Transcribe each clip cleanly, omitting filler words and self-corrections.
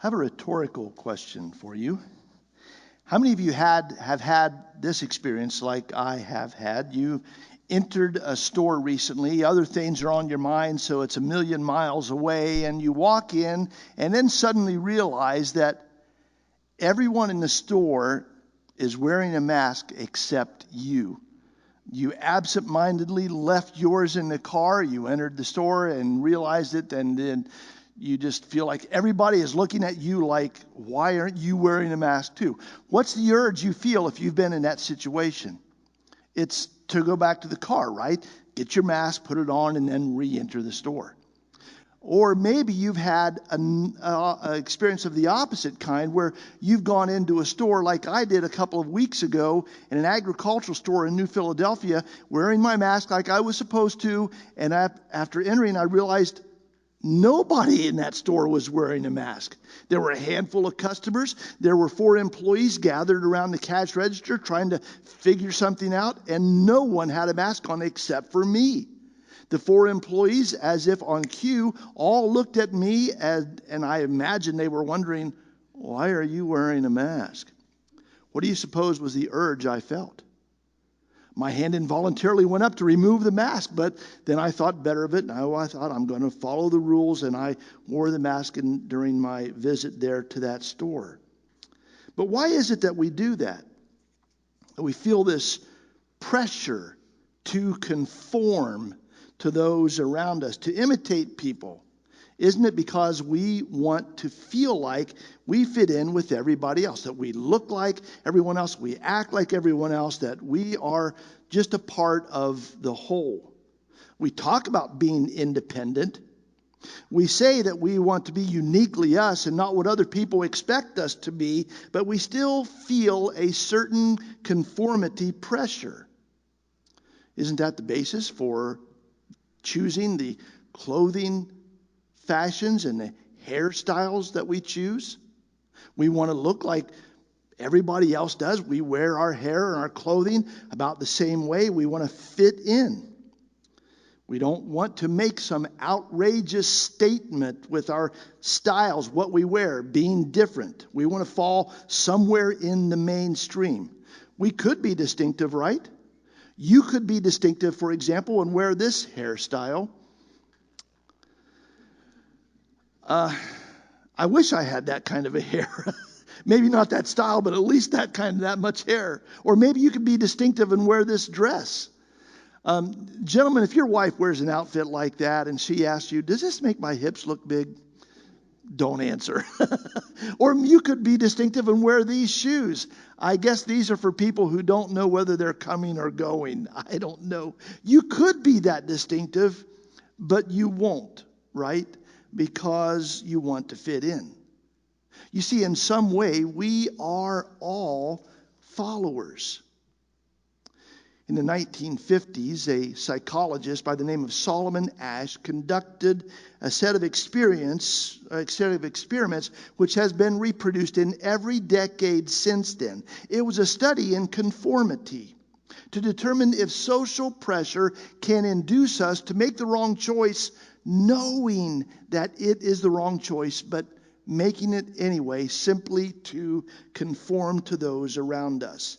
I have a rhetorical question for you. How many of you have had this experience like I have had? You entered a store recently, other things are on your mind, so it's a million miles away, and you walk in and then suddenly realize that everyone in the store is wearing a mask except you. You absent-mindedly left yours in the car, you entered the store and realized it, and then you just feel like everybody is looking at you like, why aren't you wearing a mask too? What's the urge you feel if you've been in that situation? It's to go back to the car, right? Get your mask, put it on, and then re-enter the store. Or maybe you've had an experience of the opposite kind where you've gone into a store like I did a couple of weeks ago in an agricultural store in New Philadelphia, wearing my mask like I was supposed to, and after entering I realized nobody in that store was wearing a mask. There were a handful of customers. There were 4 employees gathered around the cash register trying to figure something out, and no one had a mask on except for me. The 4 employees, as if on cue, all looked at me, and I imagine they were wondering, why are you wearing a mask? What do you suppose was the urge I felt? My hand involuntarily went up to remove the mask, but then I thought better of it, and I thought I'm going to follow the rules, and I wore the mask during my visit there to that store. But why is it that we do that? That we feel this pressure to conform to those around us, to imitate people? Isn't it because we want to feel like we fit in with everybody else, that we look like everyone else, we act like everyone else, that we are just a part of the whole? We talk about being independent. We say that we want to be uniquely us and not what other people expect us to be, but we still feel a certain conformity pressure. Isn't that the basis for choosing the clothing fashions and the hairstyles that we choose? We want to look like everybody else does. We wear our hair and our clothing about the same way. We want to fit in. We don't want to make some outrageous statement with our styles, what we wear, being different. We want to fall somewhere in the mainstream. We could be distinctive, right? You could be distinctive, for example, and wear this hairstyle. I wish I had that kind of a hair. Maybe not that style, but at least that much hair. Or maybe you could be distinctive and wear this dress. Gentlemen, if your wife wears an outfit like that and she asks you, does this make my hips look big? Don't answer. Or you could be distinctive and wear these shoes. I guess these are for people who don't know whether they're coming or going. I don't know. You could be that distinctive, but you won't, right? Because you want to fit in. You see, in some way, we are all followers. In the 1950s, a psychologist by the name of Solomon Asch conducted a set of experiments which has been reproduced in every decade since then. It was a study in conformity to determine if social pressure can induce us to make the wrong choice, knowing that it is the wrong choice, but making it anyway simply to conform to those around us.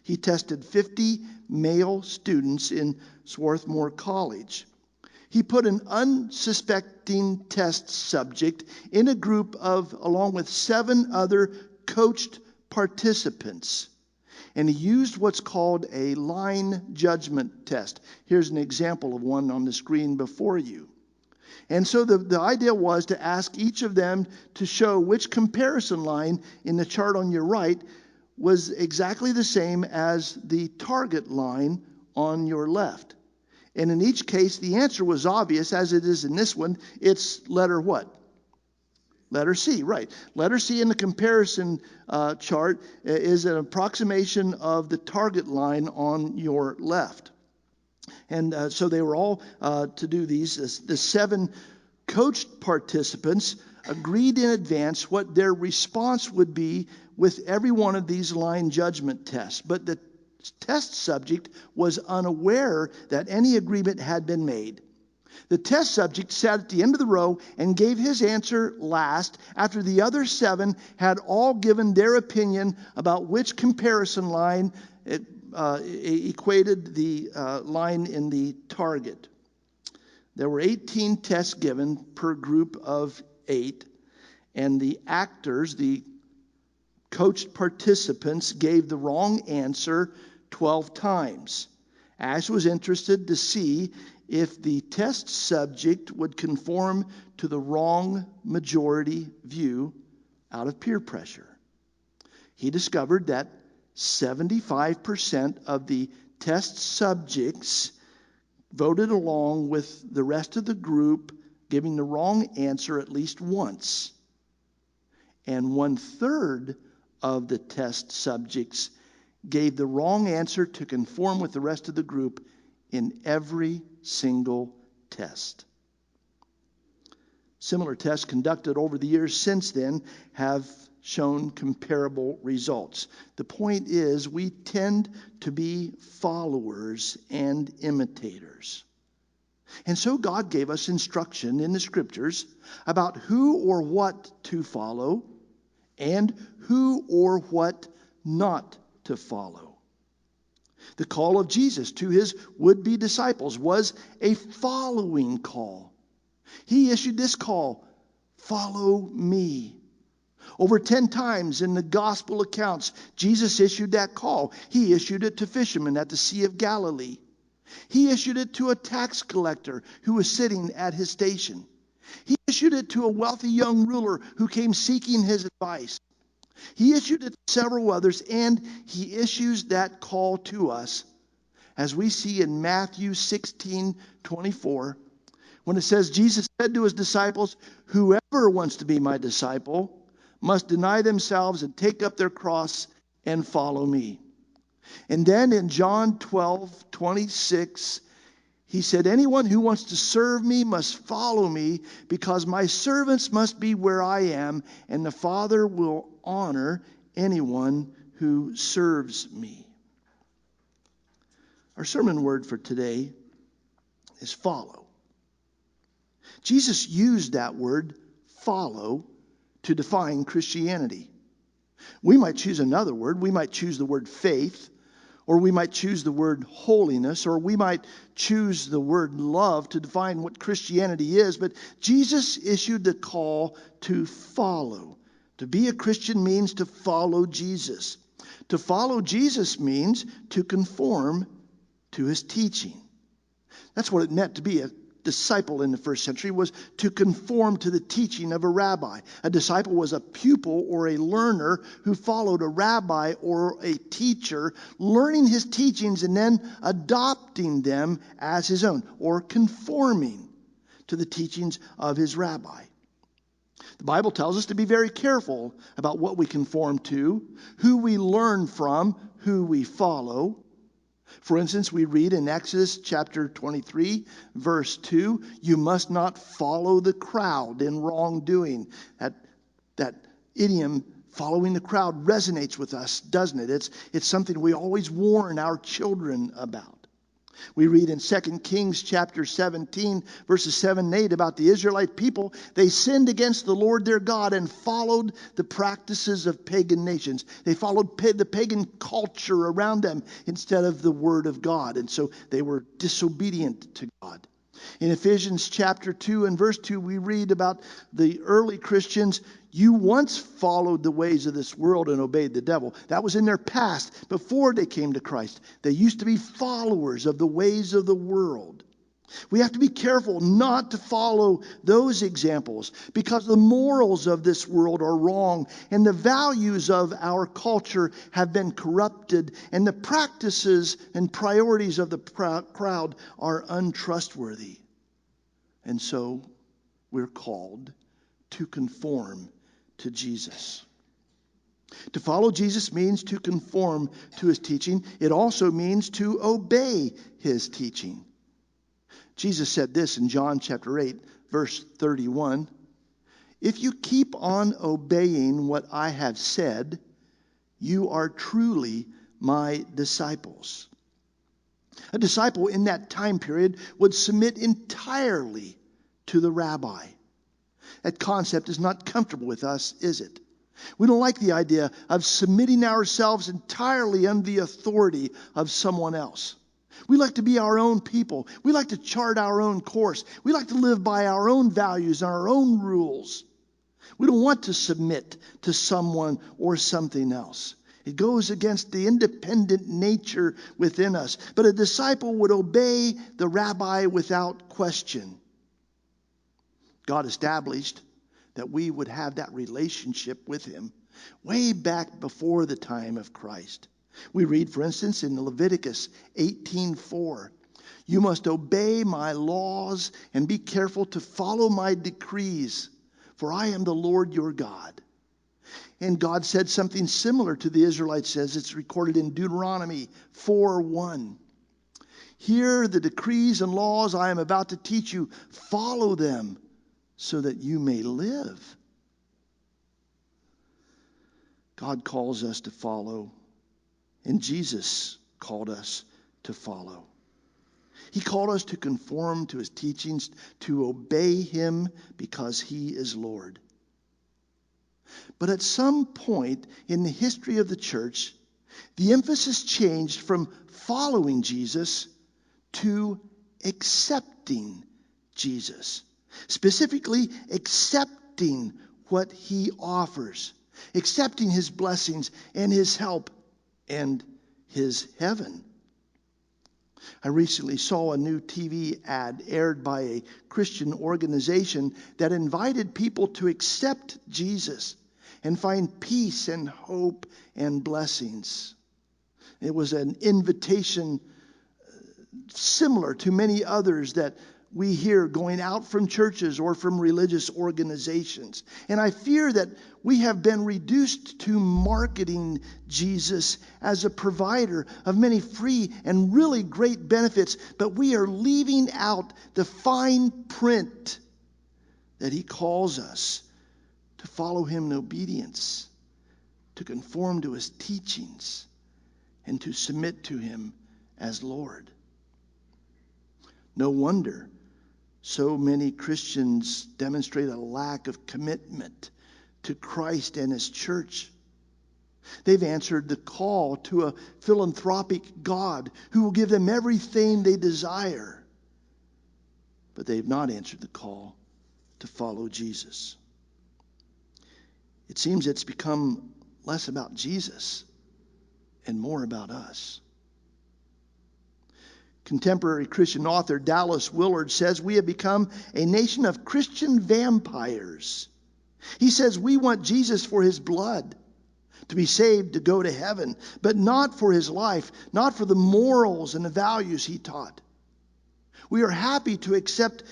He tested 50 male students in Swarthmore College. He put an unsuspecting test subject in a group along with 7 other coached participants. And he used what's called a line judgment test. Here's an example of one on the screen before you. And so the idea was to ask each of them to show which comparison line in the chart on your right was exactly the same as the target line on your left. And in each case, the answer was obvious, as it is in this one. It's letter what? Letter C, right. Letter C in the comparison chart is an approximation of the target line on your left. And so they were all to do these. The 7 coached participants agreed in advance what their response would be with every one of these line judgment tests. But the test subject was unaware that any agreement had been made. The test subject sat at the end of the row and gave his answer last after the other 7 had all given their opinion about which comparison line equated the line in the target. There were 18 tests given per group of 8, and the actors, the coached participants, gave the wrong answer 12 times. Ash was interested to see if the test subject would conform to the wrong majority view out of peer pressure. He discovered that 75% of the test subjects voted along with the rest of the group, giving the wrong answer at least once. And 1/3 of the test subjects gave the wrong answer to conform with the rest of the group in every single test. Similar tests conducted over the years since then have shown comparable results. The point is, we tend to be followers and imitators. And so God gave us instruction in the scriptures about who or what to follow and who or what not to follow. The call of Jesus to his would-be disciples was a following call. He issued this call, "Follow me." Over 10 times in the gospel accounts, Jesus issued that call. He issued it to fishermen at the Sea of Galilee. He issued it to a tax collector who was sitting at his station. He issued it to a wealthy young ruler who came seeking his advice. He issued it to several others, and he issues that call to us, as we see in Matthew 16:24, when it says, Jesus said to his disciples, "Whoever wants to be my disciple must deny themselves and take up their cross and follow me." And then in John 12:26, he said, "Anyone who wants to serve me must follow me, because my servants must be where I am, and the Father will honor anyone who serves me." Our sermon word for today is follow. Jesus used that word, follow, to define Christianity. We might choose another word. We might choose the word faith, or we might choose the word holiness, or we might choose the word love to define what Christianity is. But Jesus issued the call to follow. To be a Christian means to follow Jesus. To follow Jesus means to conform to his teaching. That's what it meant to be a disciple in the first century, was to conform to the teaching of a rabbi. A disciple was a pupil or a learner who followed a rabbi or a teacher, learning his teachings and then adopting them as his own, or conforming to the teachings of his rabbi. The Bible tells us to be very careful about what we conform to, who we learn from, who we follow. For instance, we read in Exodus chapter 23, verse 2, "You must not follow the crowd in wrongdoing." That idiom, following the crowd, resonates with us, doesn't it? It's something we always warn our children about. We read in 2 Kings chapter 17, verses 7 and 8 about the Israelite people. They sinned against the Lord their God and followed the practices of pagan nations. They followed the pagan culture around them instead of the word of God. And so they were disobedient to God. In Ephesians chapter 2 and verse 2, we read about the early Christians. "You once followed the ways of this world and obeyed the devil." That was in their past, before they came to Christ. They used to be followers of the ways of the world. We have to be careful not to follow those examples, because the morals of this world are wrong, and the values of our culture have been corrupted, and the practices and priorities of the crowd are untrustworthy. And so we're called to conform to Jesus. To follow Jesus means to conform to his teaching. It also means to obey his teaching. Jesus said this in John chapter 8, verse 31. "If you keep on obeying what I have said, you are truly my disciples." A disciple in that time period would submit entirely to the rabbi. That concept is not comfortable with us, is it? We don't like the idea of submitting ourselves entirely under the authority of someone else. We like to be our own people. We like to chart our own course. We like to live by our own values and our own rules. We don't want to submit to someone or something else. It goes against the independent nature within us. But a disciple would obey the rabbi without question. God established that we would have that relationship with him way back before the time of Christ. We read, for instance, in Leviticus 18:4, "You must obey my laws and be careful to follow my decrees, for I am the Lord your God." And God said something similar to the Israelites, as it's recorded in Deuteronomy 4:1. "Hear the decrees and laws I am about to teach you. Follow them so that you may live." God calls us to follow, and Jesus called us to follow. He called us to conform to his teachings, to obey him because he is Lord. But at some point in the history of the church, the emphasis changed from following Jesus to accepting Jesus. Specifically, accepting what he offers, accepting his blessings and his help and his heaven. I recently saw a new TV ad aired by a Christian organization that invited people to accept Jesus and find peace and hope and blessings. It was an invitation similar to many others that we hear going out from churches or from religious organizations. And I fear that we have been reduced to marketing Jesus as a provider of many free and really great benefits, but we are leaving out the fine print that he calls us to follow him in obedience, to conform to his teachings, and to submit to him as Lord. No wonder so many Christians demonstrate a lack of commitment to Christ and his church. They've answered the call to a philanthropic God who will give them everything they desire. But they've not answered the call to follow Jesus. It seems it's become less about Jesus and more about us. Contemporary Christian author Dallas Willard says we have become a nation of Christian vampires. He says we want Jesus for his blood, to be saved, to go to heaven, but not for his life, not for the morals and the values he taught. We are happy to accept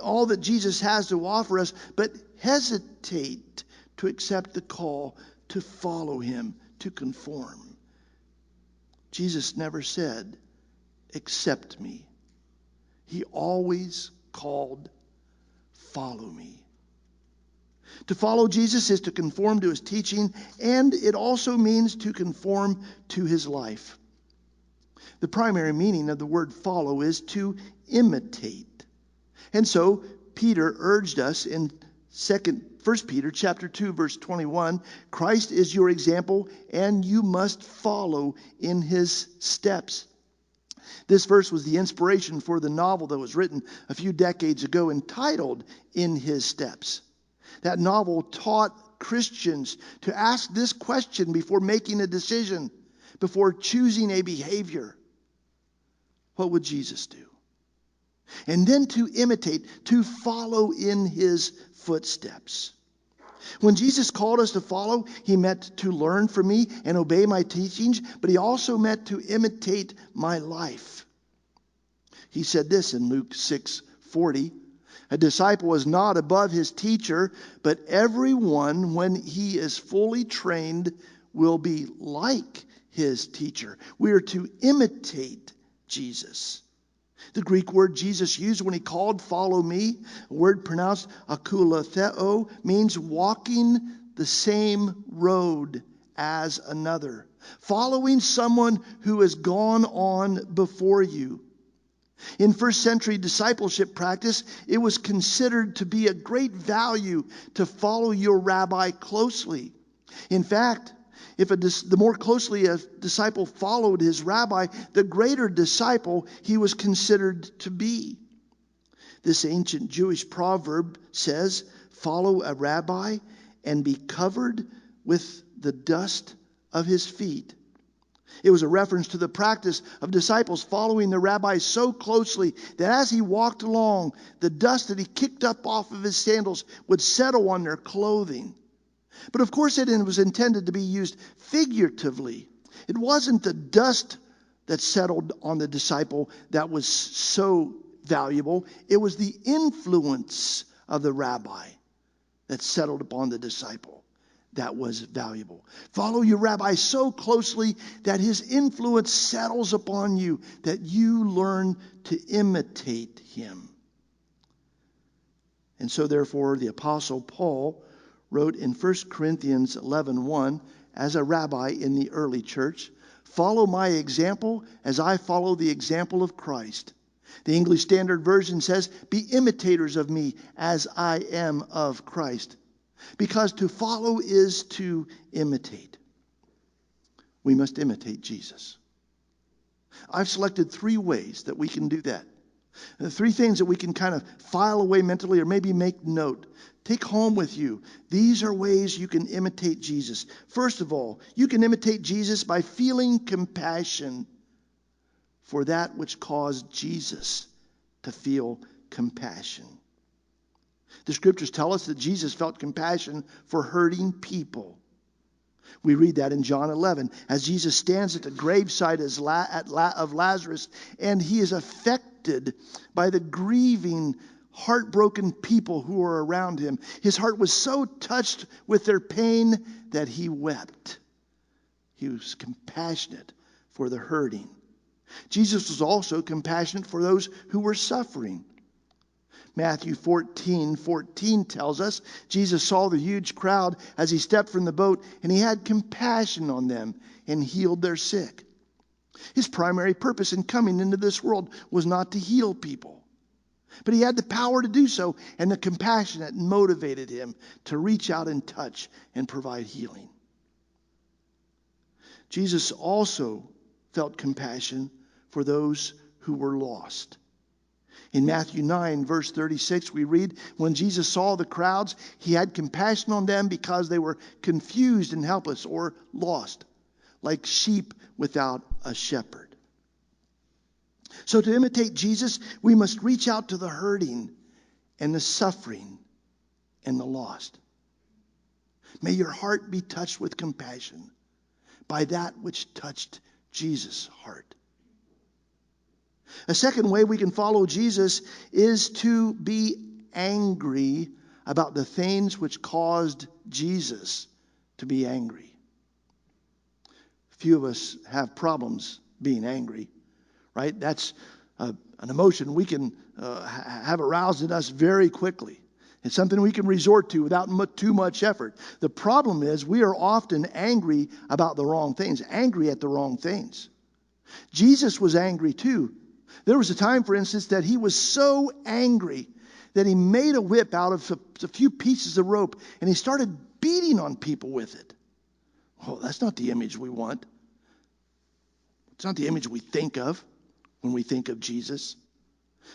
all that Jesus has to offer us, but hesitate to accept the call to follow him, to conform. Jesus never said, "Accept me." He always called, "Follow me." To follow Jesus is to conform to his teaching, and it also means to conform to his life. The primary meaning of the word follow is to imitate. And so Peter urged us in 1 Peter chapter 2, verse 21, "Christ is your example, and you must follow in his steps." This verse was the inspiration for the novel that was written a few decades ago entitled "In His Steps." That novel taught Christians to ask this question before making a decision, before choosing a behavior. What would Jesus do? And then to imitate, to follow in his footsteps. When Jesus called us to follow, he meant to learn from me and obey my teachings, but he also meant to imitate my life. He said this in Luke 6:40, "A disciple is not above his teacher, but everyone, when he is fully trained, will be like his teacher." We are to imitate Jesus. The Greek word Jesus used when he called, "Follow me," a word pronounced akoulotheo, means walking the same road as another. following someone who has gone on before you. In first century discipleship practice, it was considered to be a great value to follow your rabbi closely. In fact, the more closely a disciple followed his rabbi, the greater disciple he was considered to be. This ancient Jewish proverb says, "Follow a rabbi and be covered with the dust of his feet." It was a reference to the practice of disciples following the rabbi so closely that as he walked along, the dust that he kicked up off of his sandals would settle on their clothing. But of course it was intended to be used figuratively. It wasn't the dust that settled on the disciple that was so valuable. It was the influence of the rabbi that settled upon the disciple that was valuable. Follow your rabbi so closely that his influence settles upon you, that you learn to imitate him. And so therefore the Apostle Paul wrote in 1 Corinthians 11:1, as a rabbi in the early church, "Follow my example as I follow the example of Christ." The English Standard Version says, "Be imitators of me as I am of Christ." Because to follow is to imitate. We must imitate Jesus. I've selected 3 ways that we can do that. 3 things that we can kind of file away mentally or maybe make note. Take home with you. These are ways you can imitate Jesus. First of all, you can imitate Jesus by feeling compassion for that which caused Jesus to feel compassion. The scriptures tell us that Jesus felt compassion for hurting people. We read that in John 11, as Jesus stands at the graveside of Lazarus, and he is affected by the grieving, heartbroken people who are around him. His heart was so touched with their pain that he wept. He was compassionate for the hurting. Jesus was also compassionate for those who were suffering. Matthew 14:14 tells us, Jesus saw the huge crowd as he stepped from the boat, and he had compassion on them and healed their sick. His primary purpose in coming into this world was not to heal people, but he had the power to do so, and the compassion that motivated him to reach out and touch and provide healing. Jesus also felt compassion for those who were lost. In Matthew 9, verse 36, we read, when Jesus saw the crowds, he had compassion on them because they were confused and helpless or lost, like sheep without a shepherd. So to imitate Jesus, we must reach out to the hurting and the suffering and the lost. May your heart be touched with compassion by that which touched Jesus' heart. A second way we can follow Jesus is to be angry about the things which caused Jesus to be angry. Few of us have problems being angry, right? That's an emotion we can have aroused in us very quickly. It's something we can resort to without too much effort. The problem is we are often angry about the wrong things, angry at the wrong things. Jesus was angry too. There was a time, for instance, that he was so angry that he made a whip out of a few pieces of rope and he started beating on people with it. Oh, that's not the image we want. It's not the image we think of when we think of Jesus.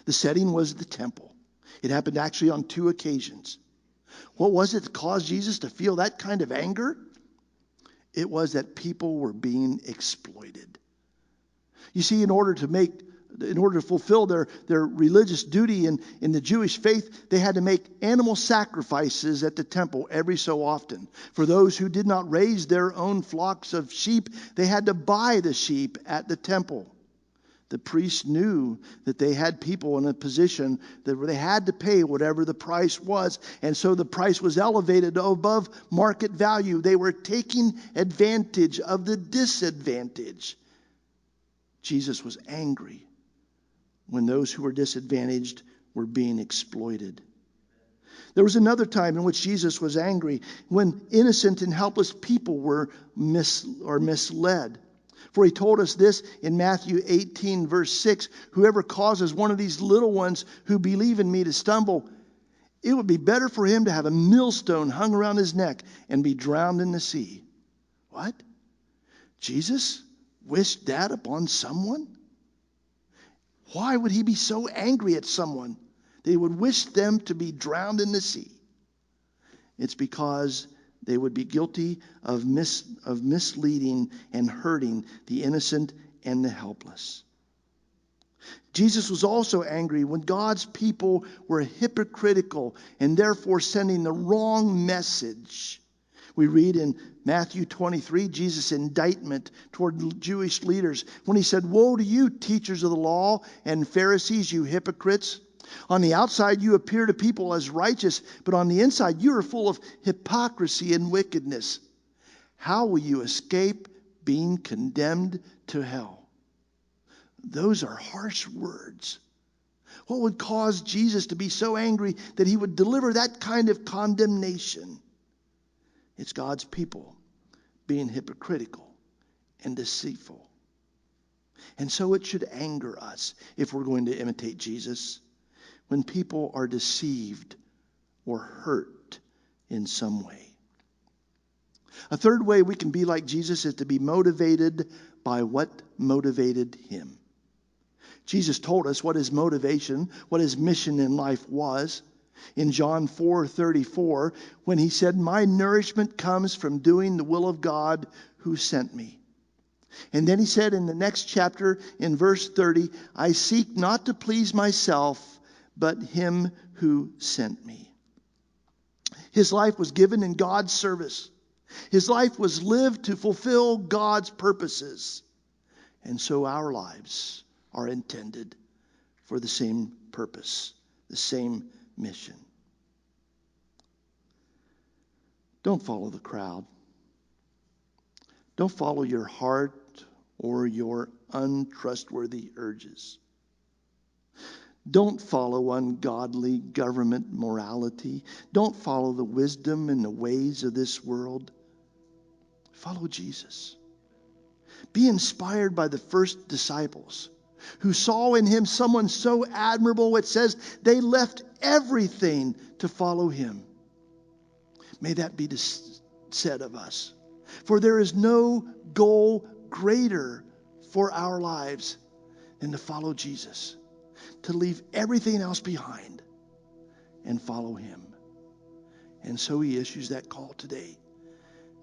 The setting was the temple. It happened actually on 2 occasions. What was it that caused Jesus to feel that kind of anger? It was that people were being exploited. You see, in order to fulfill their religious duty in the Jewish faith, they had to make animal sacrifices at the temple every so often. For those who did not raise their own flocks of sheep, they had to buy the sheep at the temple. The priests knew that they had people in a position that they had to pay whatever the price was. And so the price was elevated above market value. They were taking advantage of the disadvantage. Jesus was angry when those who were disadvantaged were being exploited. There was another time in which Jesus was angry when innocent and helpless people were misled. For he told us this in Matthew 18, verse 6, whoever causes one of these little ones who believe in me to stumble, it would be better for him to have a millstone hung around his neck and be drowned in the sea. What? Jesus wished that upon someone? Why would he be so angry at someone that he would wish them to be drowned in the sea? It's because they would be guilty of misleading and hurting the innocent and the helpless. Jesus was also angry when God's people were hypocritical and therefore sending the wrong message. We read in Matthew 23, Jesus' indictment toward Jewish leaders when he said, "Woe to you, teachers of the law and Pharisees, you hypocrites! On the outside you appear to people as righteous, but on the inside you are full of hypocrisy and wickedness. How will you escape being condemned to hell?" Those are harsh words. What would cause Jesus to be so angry that he would deliver that kind of condemnation? It's God's people being hypocritical and deceitful. And so it should anger us if we're going to imitate Jesus when people are deceived or hurt in some way. A third way we can be like Jesus is to be motivated by what motivated him. Jesus told us what his motivation, what his mission in life was. In John 4:34, when he said, "My nourishment comes from doing the will of God who sent me." And then he said in the next chapter, in verse 30, "I seek not to please myself, but him who sent me." His life was given in God's service. His life was lived to fulfill God's purposes. And so our lives are intended for the same purpose, the same mission. Don't follow the crowd. Don't follow your heart or your untrustworthy urges. Don't follow ungodly government morality. Don't follow the wisdom and the ways of this world. Follow Jesus. Be inspired by the first disciples who saw in him someone so admirable, it says they left everything to follow him. May that be said of us. For there is no goal greater for our lives than to follow Jesus, to leave everything else behind and follow him. And so he issues that call today,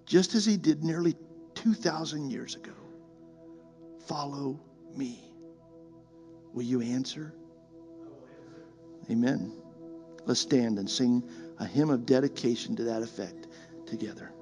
just as he did nearly 2,000 years ago. Follow me. Will you answer? Amen. Let's stand and sing a hymn of dedication to that effect together.